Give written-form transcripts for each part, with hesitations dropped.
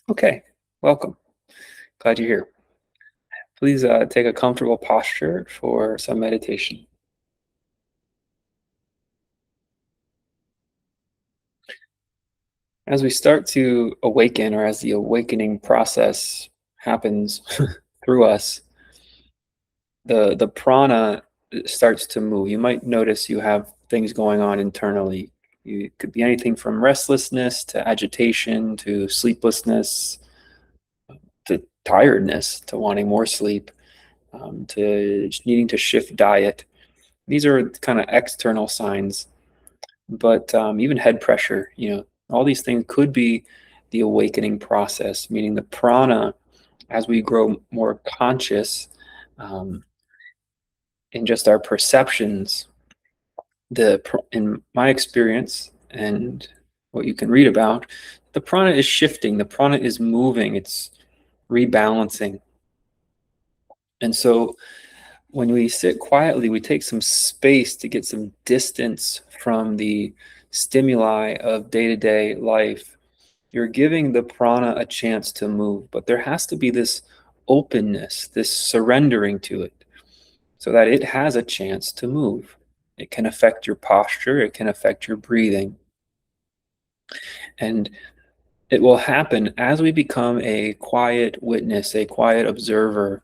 Okay, welcome. Glad you're here. Please take a comfortable posture for some meditation. As we start to awaken, or as the awakening process happens through us, the prana starts to move. You might notice you have things going on internally. It could be anything from restlessness to agitation to sleeplessness to tiredness to wanting more sleep to just needing to shift diet. These are kind of external signs, but even head pressure, all these things could be the awakening process, meaning the prana, as we grow more conscious um, in just our perceptions. In my experience and what you can read about, the prana is shifting, the prana is moving, it's rebalancing. And so when we sit quietly, we take some space to get some distance from the stimuli of day to day life. You're giving the prana a chance to move, but there has to be this openness, this surrendering to it, so that it has a chance to move. It can affect your posture, it can affect your breathing. And it will happen as we become a quiet witness, a quiet observer.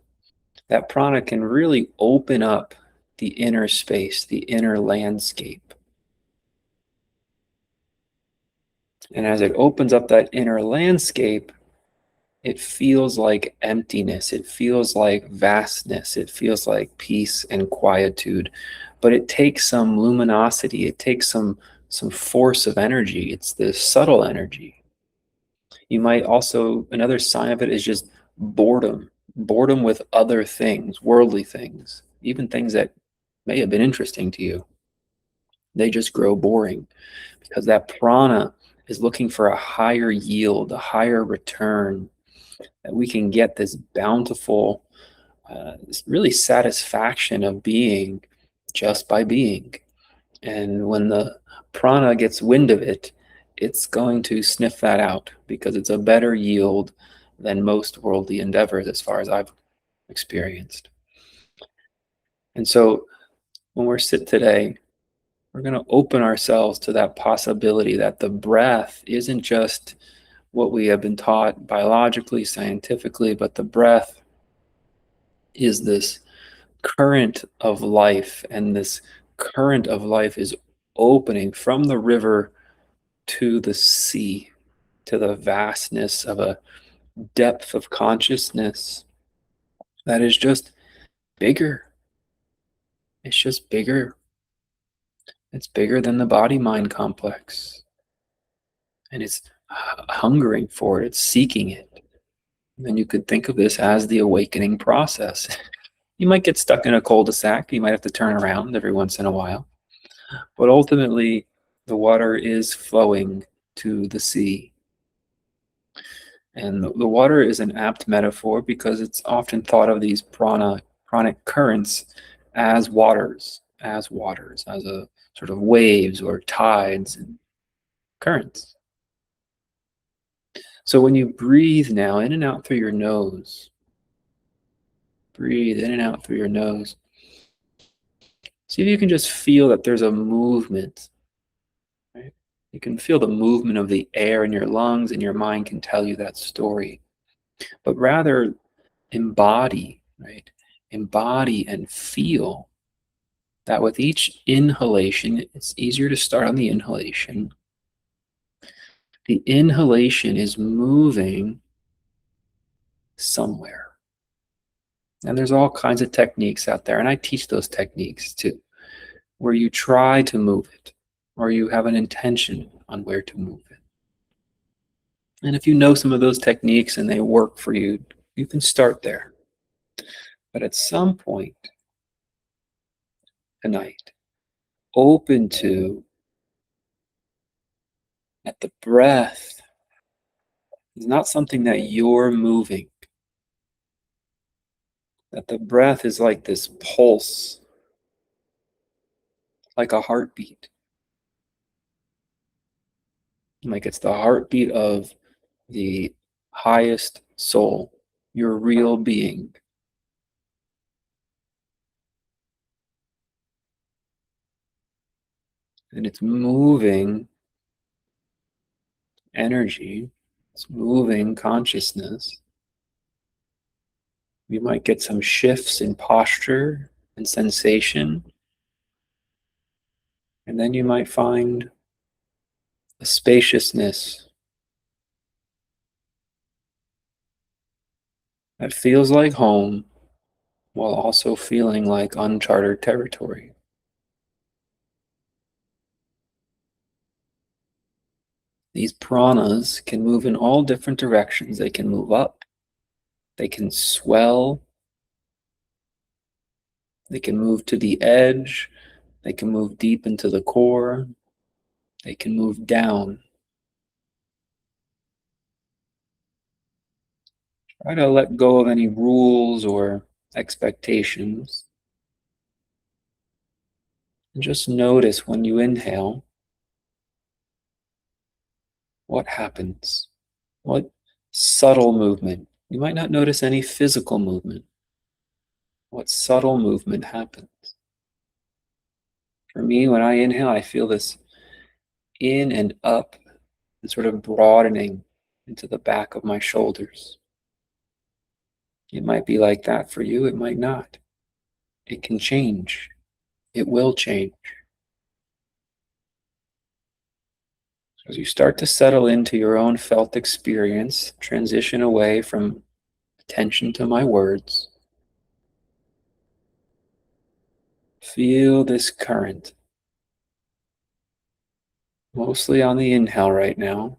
That prana can really open up the inner space, the inner landscape. And as it opens up that inner landscape, it feels like emptiness. It feels like vastness. It feels like peace and quietude. But it takes some luminosity. It takes some force of energy. It's the subtle energy. You might also, another sign of it is just boredom. Boredom with other things, worldly things, even things that may have been interesting to you. They just grow boring because that prana is looking for a higher yield, a higher return, that we can get this bountiful, really satisfaction of being just by being. And when the prana gets wind of it, it's going to sniff that out because it's a better yield than most worldly endeavors, as far as I've experienced. And so when we're sit today, we're going to open ourselves to that possibility that the breath isn't just what we have been taught biologically, scientifically, but the breath is this current of life, and this current of life is opening from the river to the sea, to the vastness of a depth of consciousness that is just bigger. It's just bigger. It's bigger than the body mind complex. And it's hungering for it, it's seeking it. And you could think of this as the awakening process. You might get stuck in a cul-de-sac. You might have to turn around every once in a while. But ultimately, the water is flowing to the sea. And the water is an apt metaphor because it's often thought of these pranic currents as waters, as a sort of waves or tides and currents. So when you breathe now in and out through your nose, breathe in and out through your nose. See if you can just feel that there's a movement, right? You can feel the movement of the air in your lungs, and your mind can tell you that story. But rather embody, right? Embody and feel that with each inhalation, it's easier to start on the inhalation. The inhalation is moving somewhere. And there's all kinds of techniques out there, and I teach those techniques too, where you try to move it, or you have an intention on where to move it. And if you know some of those techniques and they work for you, you can start there. But at some point tonight, open to that the breath is not something that you're moving, that the breath is like this pulse, like a heartbeat, like it's the heartbeat of the highest soul, your real being. And it's moving energy, it's moving consciousness. You might get some shifts in posture and sensation, and then you might find a spaciousness that feels like home while also feeling like uncharted territory. These pranas can move in all different directions. They can move up, they can swell, they can move to the edge, they can move deep into the core, they can move down. Try to let go of any rules or expectations. And just notice when you inhale, what happens? What subtle movement? You might not notice any physical movement. What subtle movement happens? For me, when I inhale, I feel this in and up and sort of broadening into the back of my shoulders. It might be like that for you, it might not. It can change. It will change. As you start to settle into your own felt experience, transition away from attention to my words, feel this current, mostly on the inhale right now.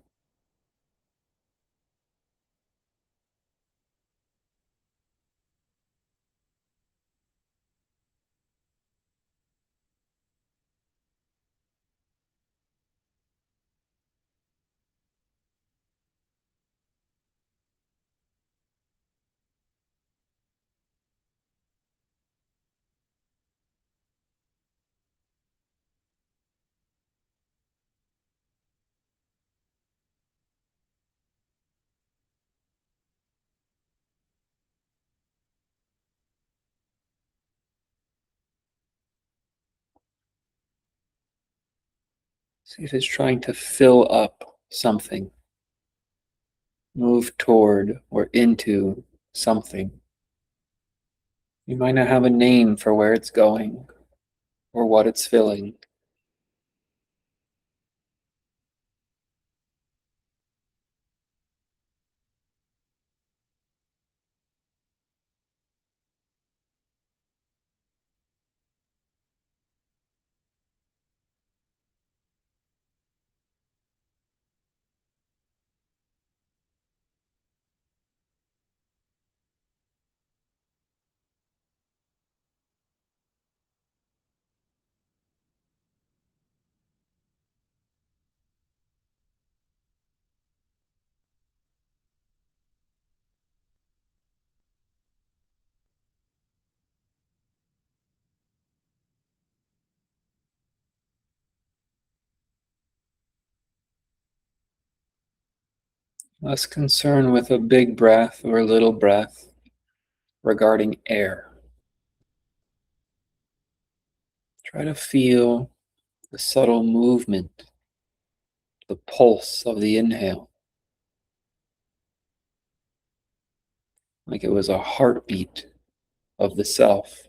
See if it's trying to fill up something, move toward or into something. You might not have a name for where it's going or what it's filling. Less concern with a big breath or a little breath regarding air. Try to feel the subtle movement, the pulse of the inhale, like it was a heartbeat of the self.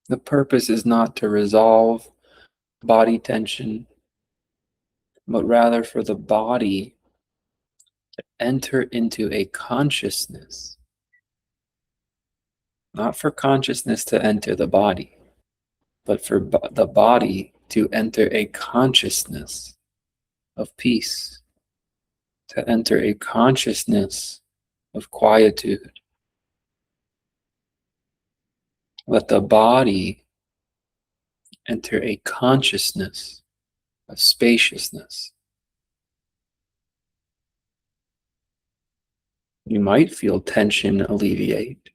The purpose is not to resolve body tension, but rather for the body to enter into a consciousness, not for consciousness to enter the body, but for the body to enter a consciousness of peace, to enter a consciousness of quietude. Let the body enter a consciousness of spaciousness. You might feel tension alleviate,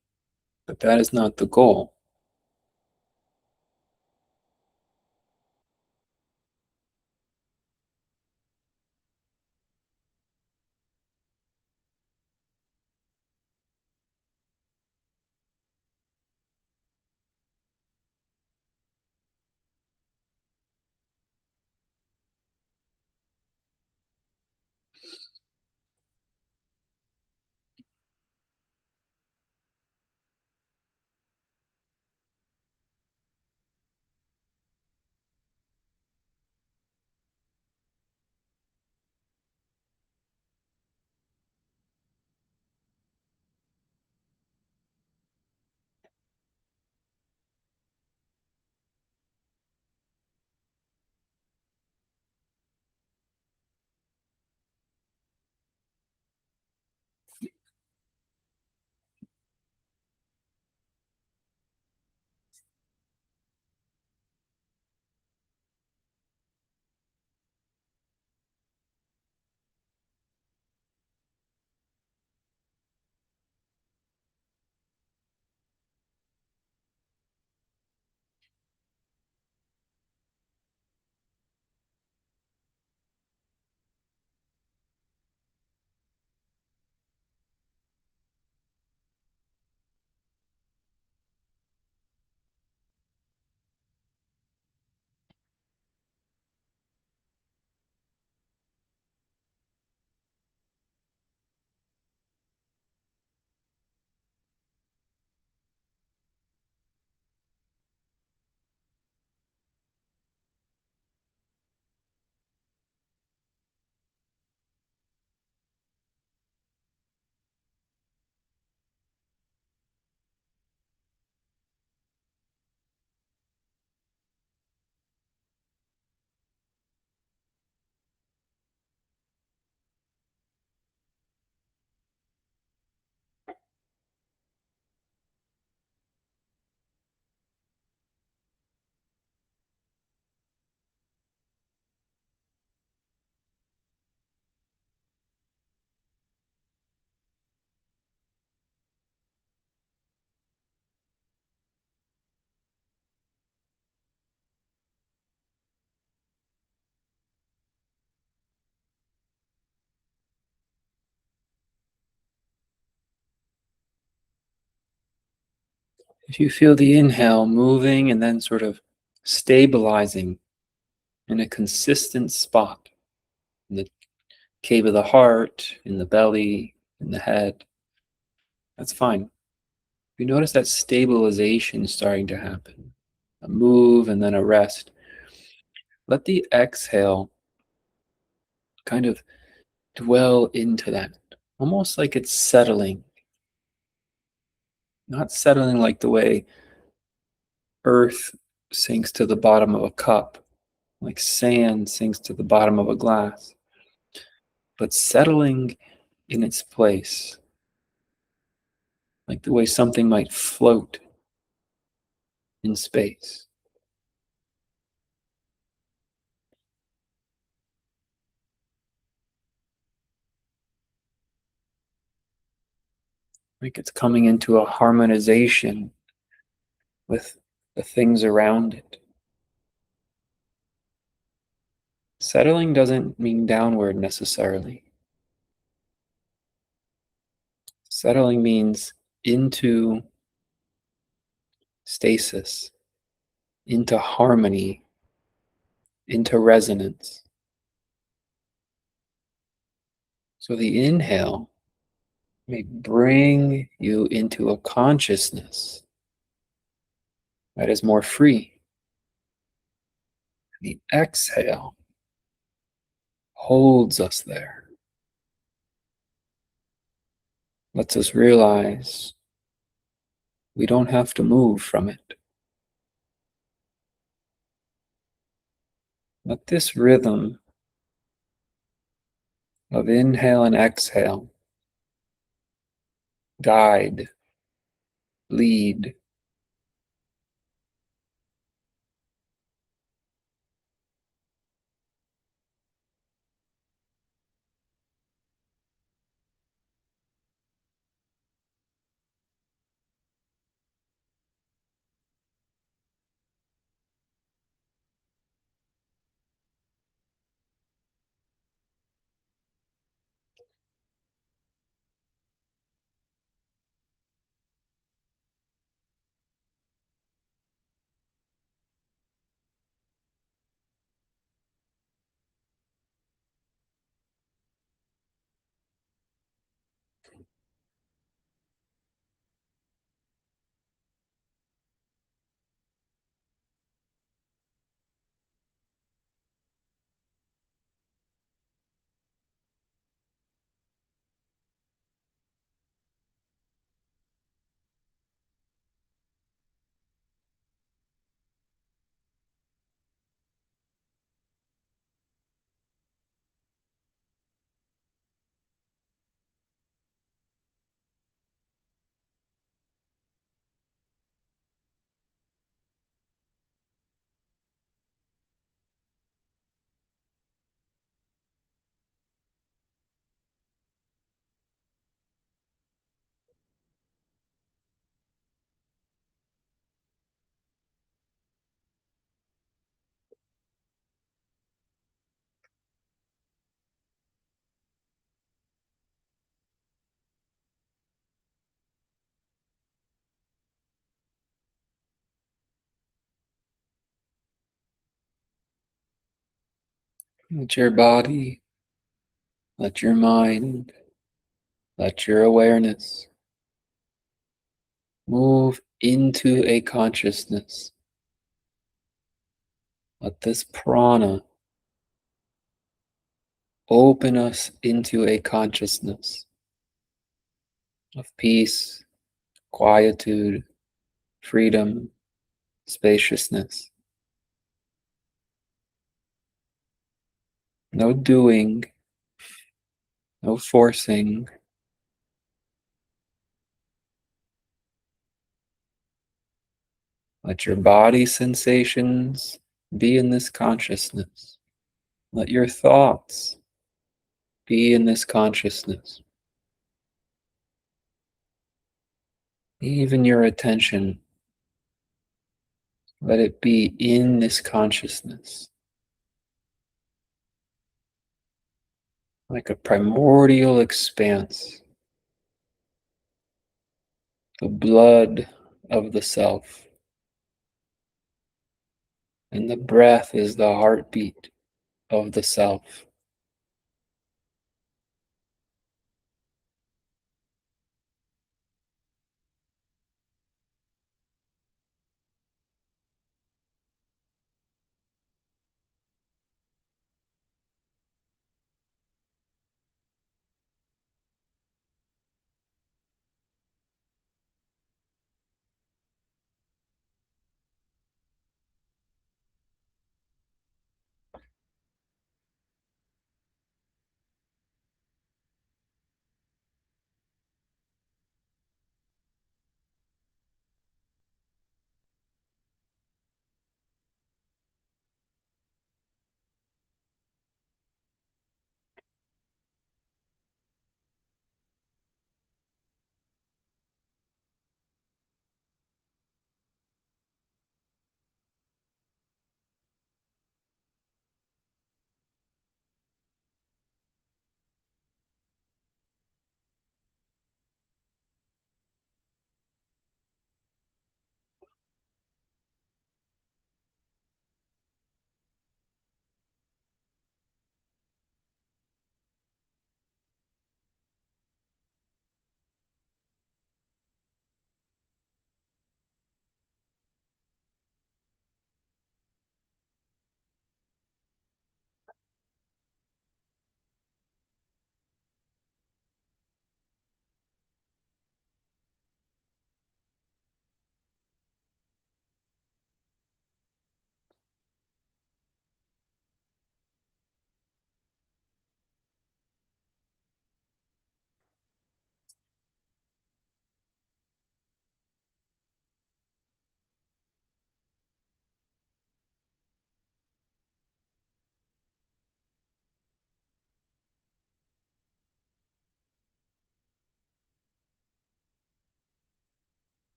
but that is not the goal. If you feel the inhale moving and then sort of stabilizing in a consistent spot in the cave of the heart, in the belly, in the head, that's fine. If you notice that stabilization starting to happen, a move and then a rest, let the exhale kind of dwell into that, almost like it's settling, not settling like the way earth sinks to the bottom of a cup, like sand sinks to the bottom of a glass, but settling in its place, like the way something might float in space. Like it's coming into a harmonization with the things around it. Settling doesn't mean downward necessarily. Settling means into stasis, into harmony, into resonance. So the inhale may bring you into a consciousness that is more free. The exhale holds us there, lets us realize we don't have to move from it. Let this rhythm of inhale and exhale guide, lead. Let your body, let your mind, let your awareness move into a consciousness. Let this prana open us into a consciousness of peace, quietude, freedom, spaciousness. No doing, no forcing. Let your body sensations be in this consciousness. Let your thoughts be in this consciousness. Even your attention, let it be in this consciousness. Like a primordial expanse, the blood of the self. And the breath is the heartbeat of the self.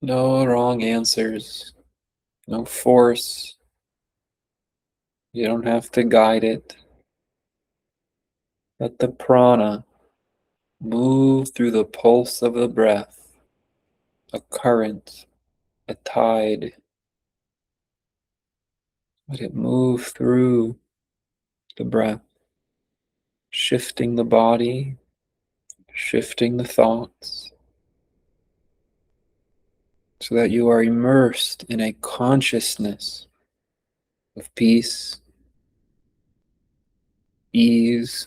No wrong answers, no force. You don't have to guide it. Let the prana move through the pulse of the breath, a current, a tide. Let it move through the breath, shifting the body, shifting the thoughts, so that you are immersed in a consciousness of peace, ease,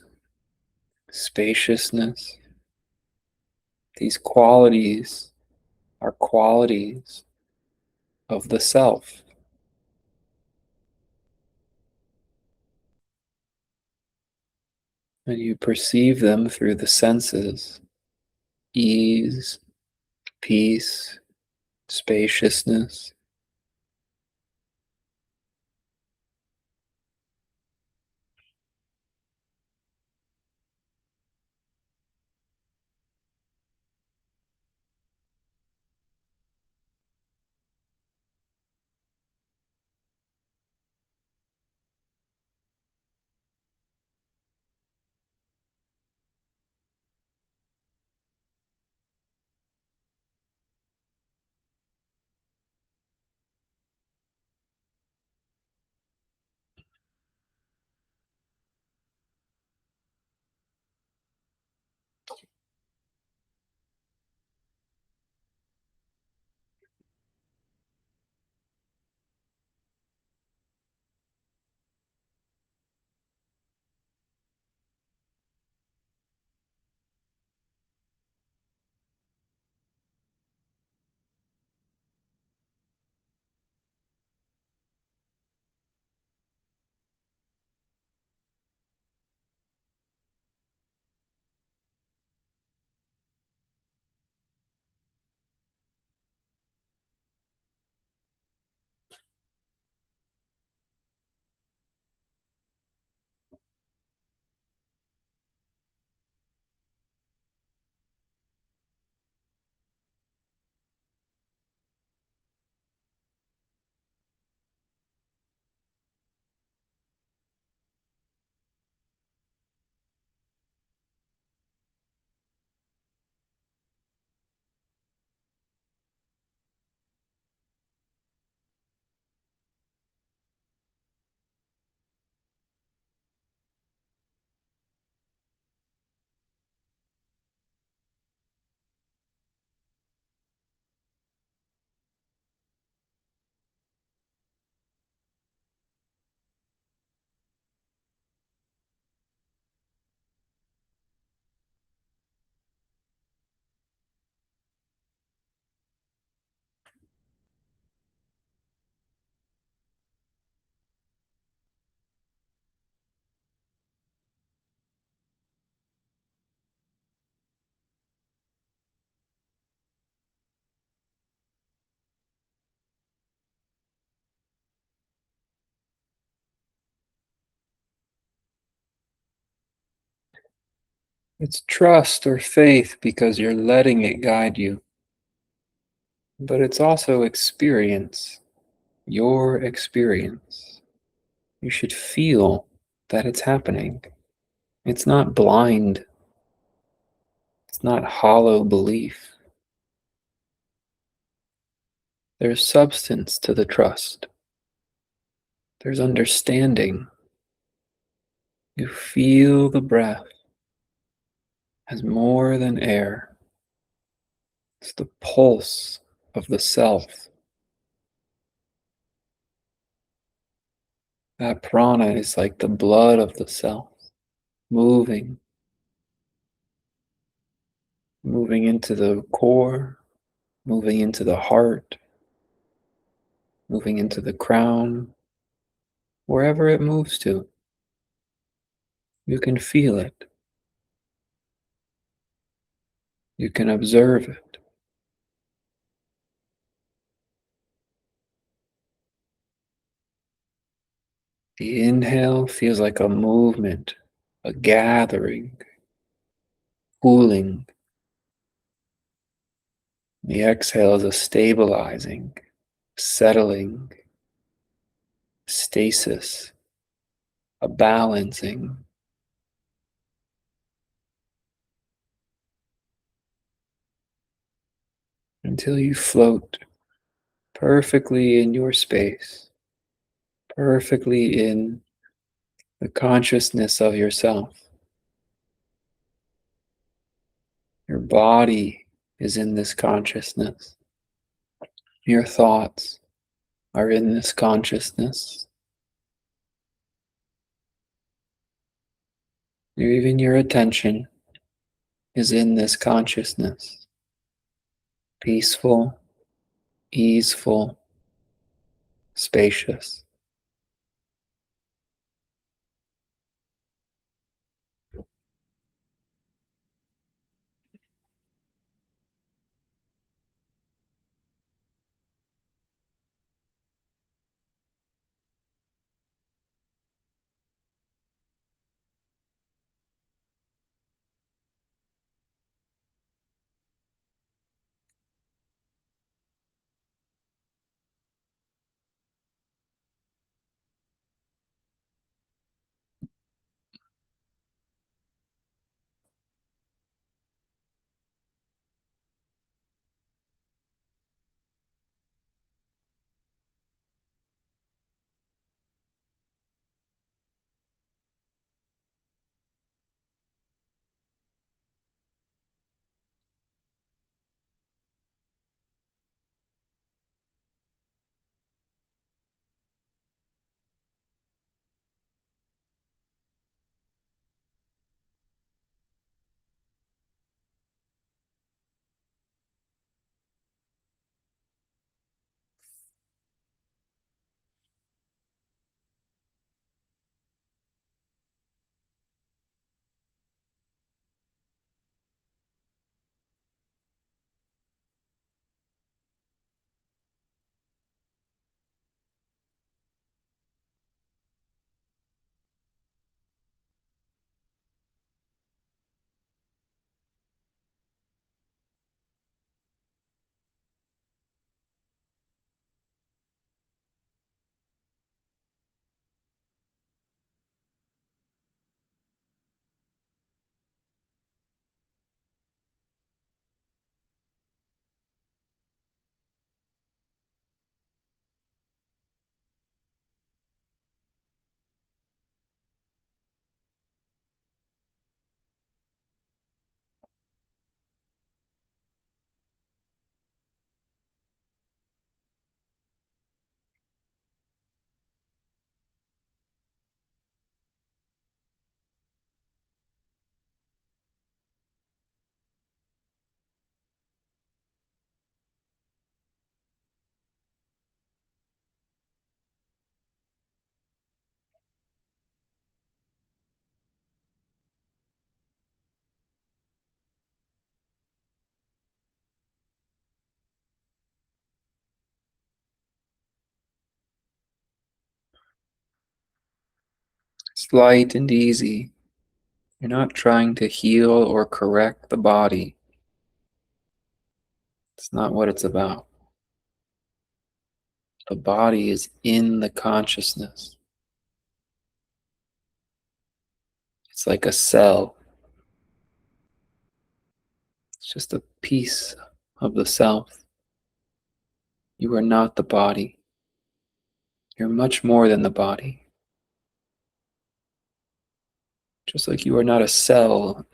spaciousness. These qualities are qualities of the self, and you perceive them through the senses: ease, peace, spaciousness. It's trust or faith because you're letting it guide you, but it's also experience, your experience. You should feel that it's happening. It's not blind, it's not hollow belief. There's substance to the trust, there's understanding. You feel the breath as more than air, it's the pulse of the self. That prana is like the blood of the self, moving, moving into the core, moving into the heart, moving into the crown, wherever it moves to. You can feel it. You can observe it. The inhale feels like a movement, a gathering, cooling. The exhale is a stabilizing, settling, stasis, a balancing. Until you float perfectly in your space, perfectly in the consciousness of yourself. Your body is in this consciousness. Your thoughts are in this consciousness. Even your attention is in this consciousness. Peaceful, easeful, spacious. It's light and easy. You're not trying to heal or correct the body. It's not what it's about. The body is in the consciousness. It's like a cell. It's just a piece of the self. You are not the body. You're much more than the body. Just like you are not a cell.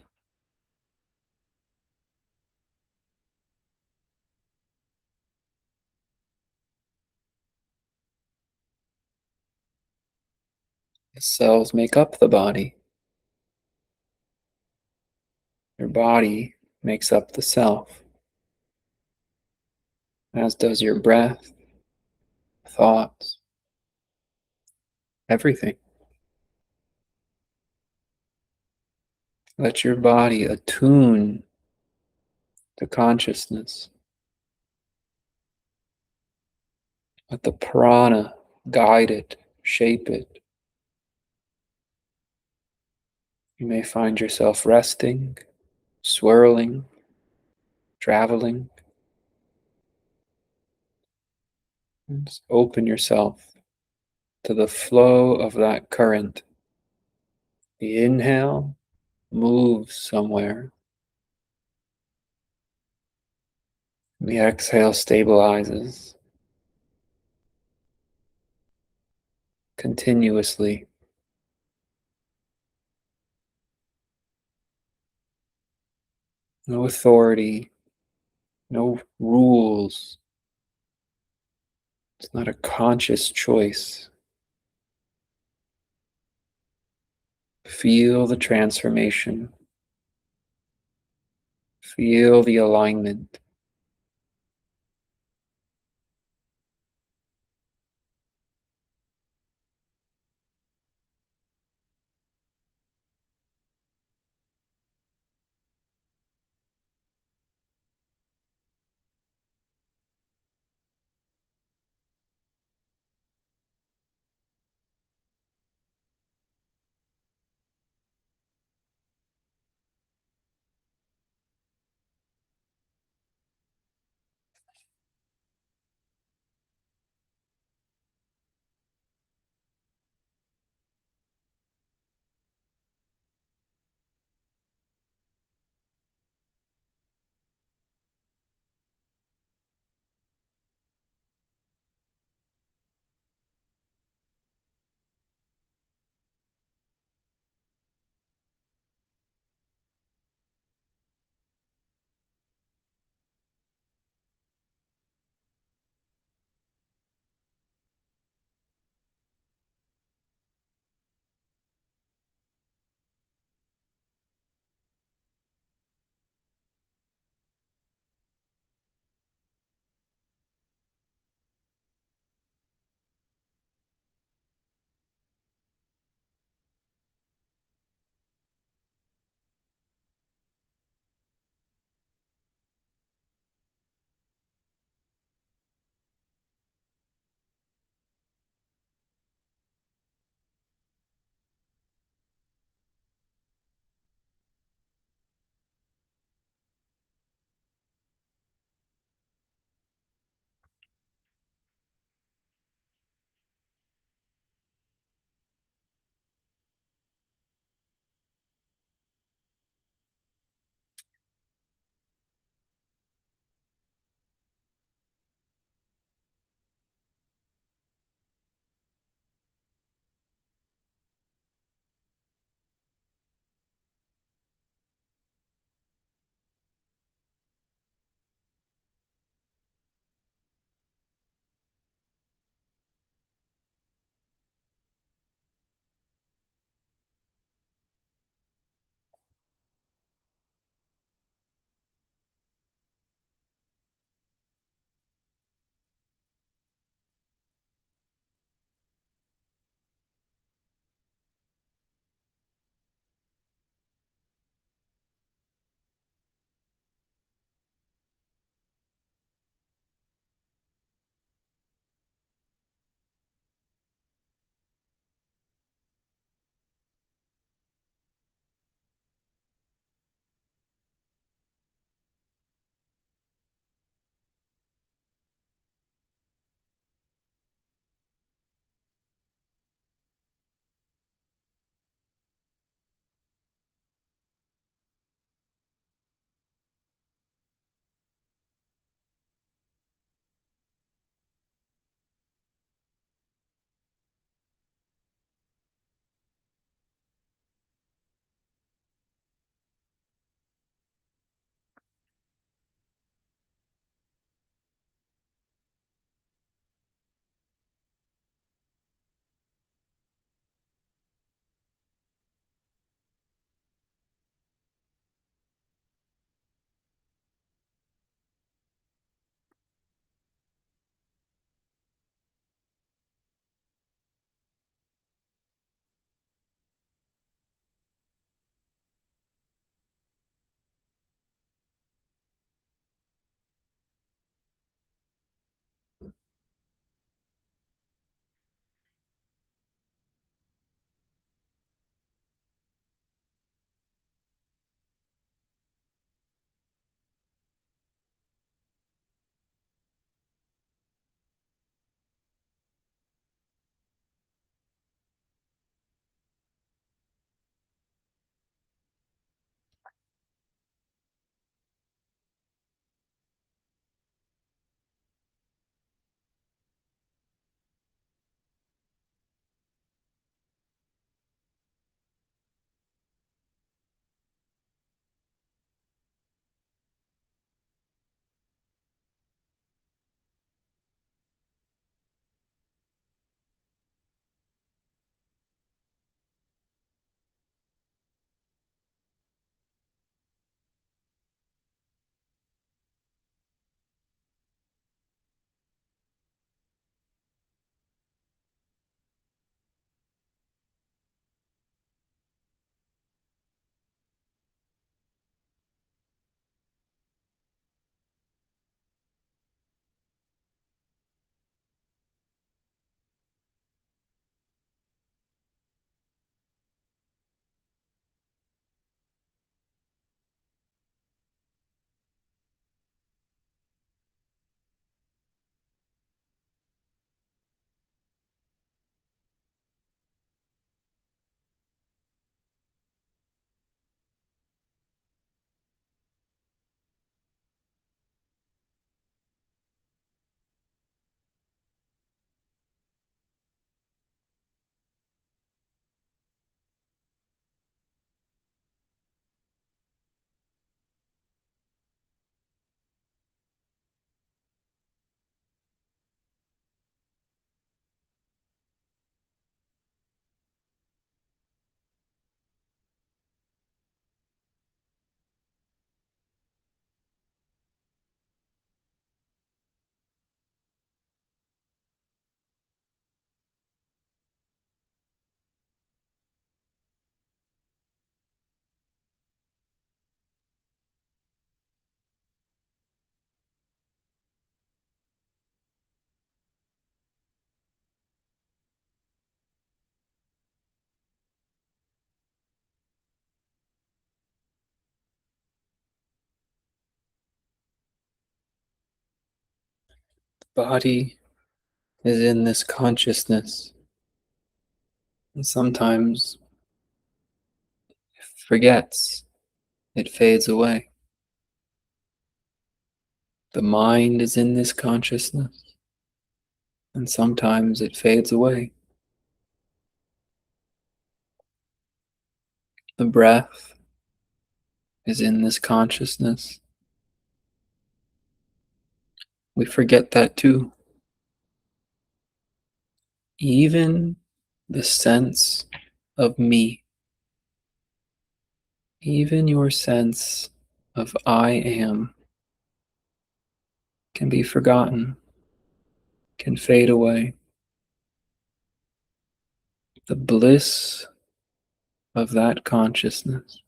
The cells make up the body. Your body makes up the self, as does your breath, thoughts, everything. Let your body attune to consciousness. Let the prana guide it, shape it. You may find yourself resting, swirling, traveling. And just open yourself to the flow of that current. The inhale moves somewhere. The exhale stabilizes continuously. No authority, no rules. It's not a conscious choice. Feel the transformation. Feel the alignment. body is in this consciousness, and sometimes it forgets, it fades away. The mind is in this consciousness, and sometimes it fades away. The breath is in this consciousness. We forget that too. Even the sense of me, even your sense of I am, can be forgotten, can fade away. The bliss of that consciousness,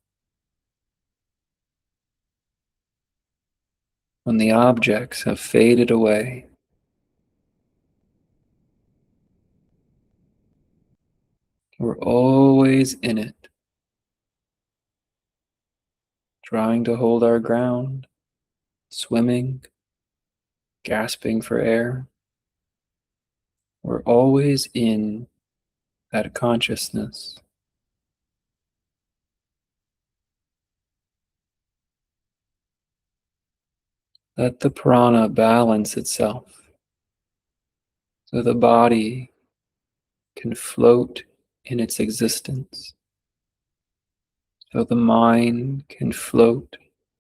when the objects have faded away, we're always in it, trying to hold our ground, swimming, gasping for air. We're always in that consciousness. Let the prana balance itself so the body can float in its existence, so the mind can float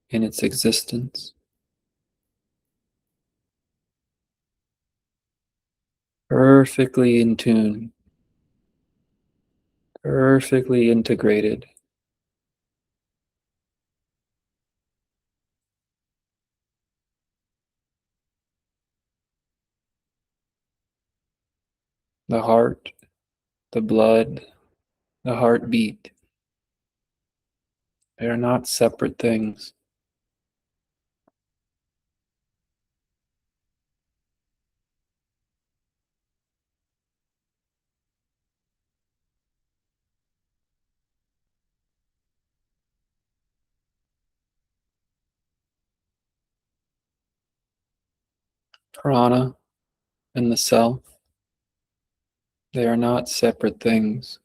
in its existence. Perfectly in tune, perfectly integrated. The heart, the blood, the heartbeat, they are not separate things. Prana and the self, they are not separate things.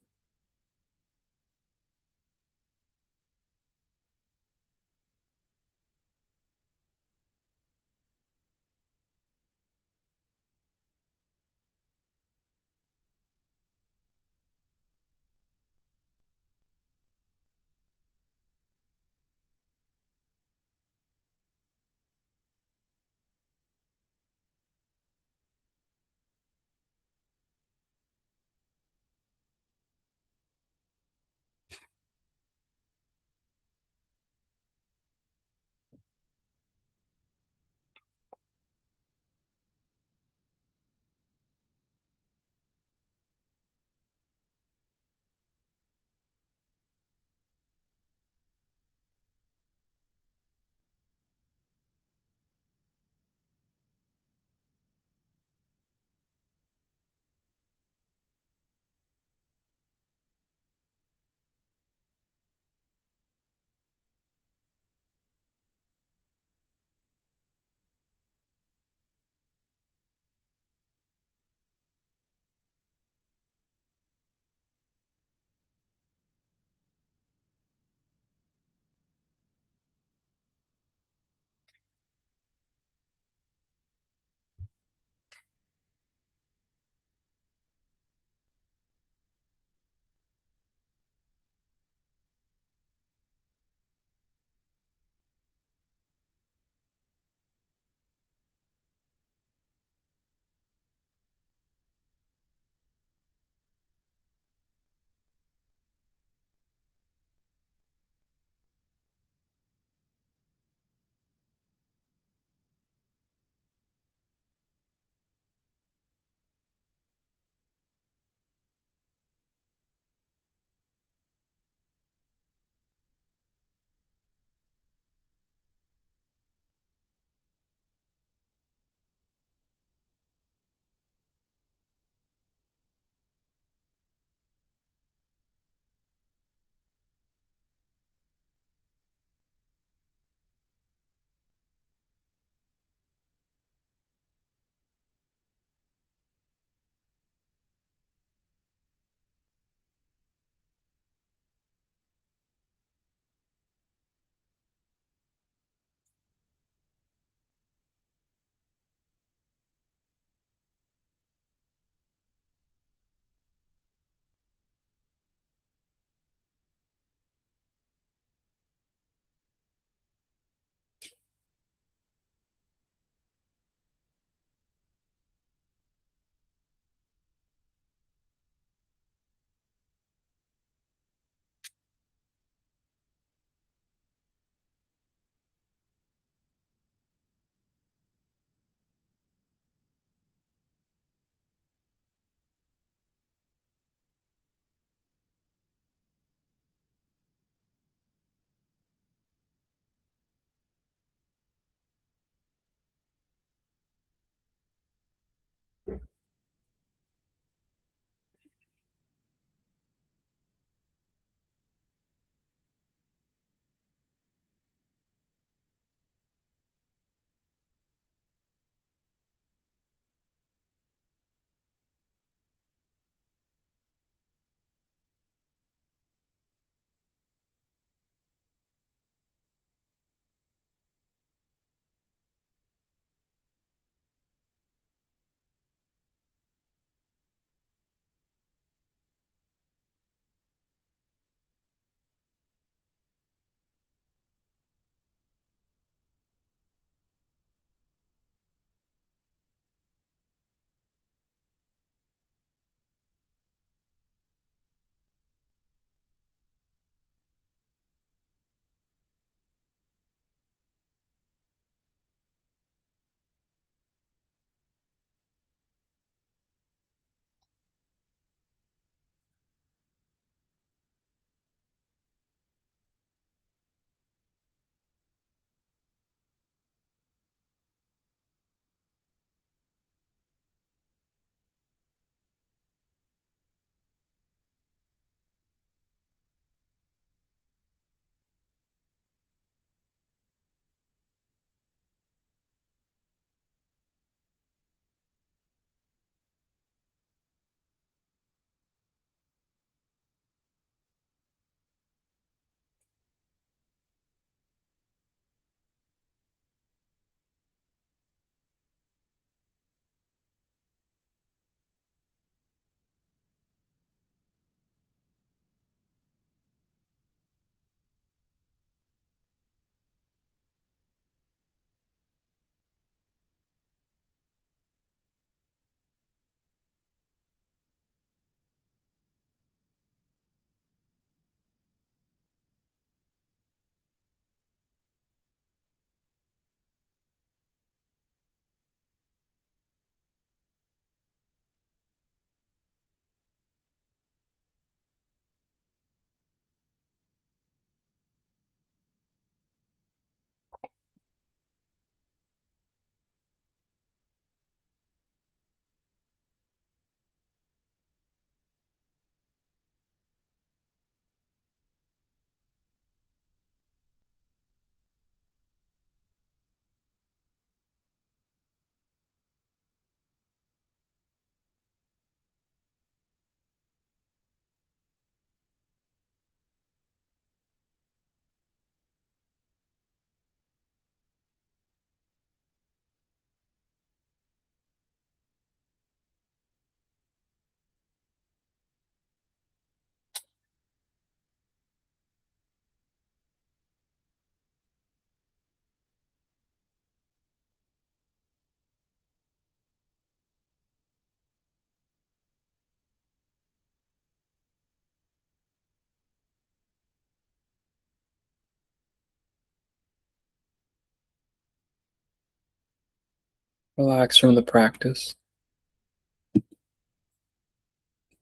Relax from the practice.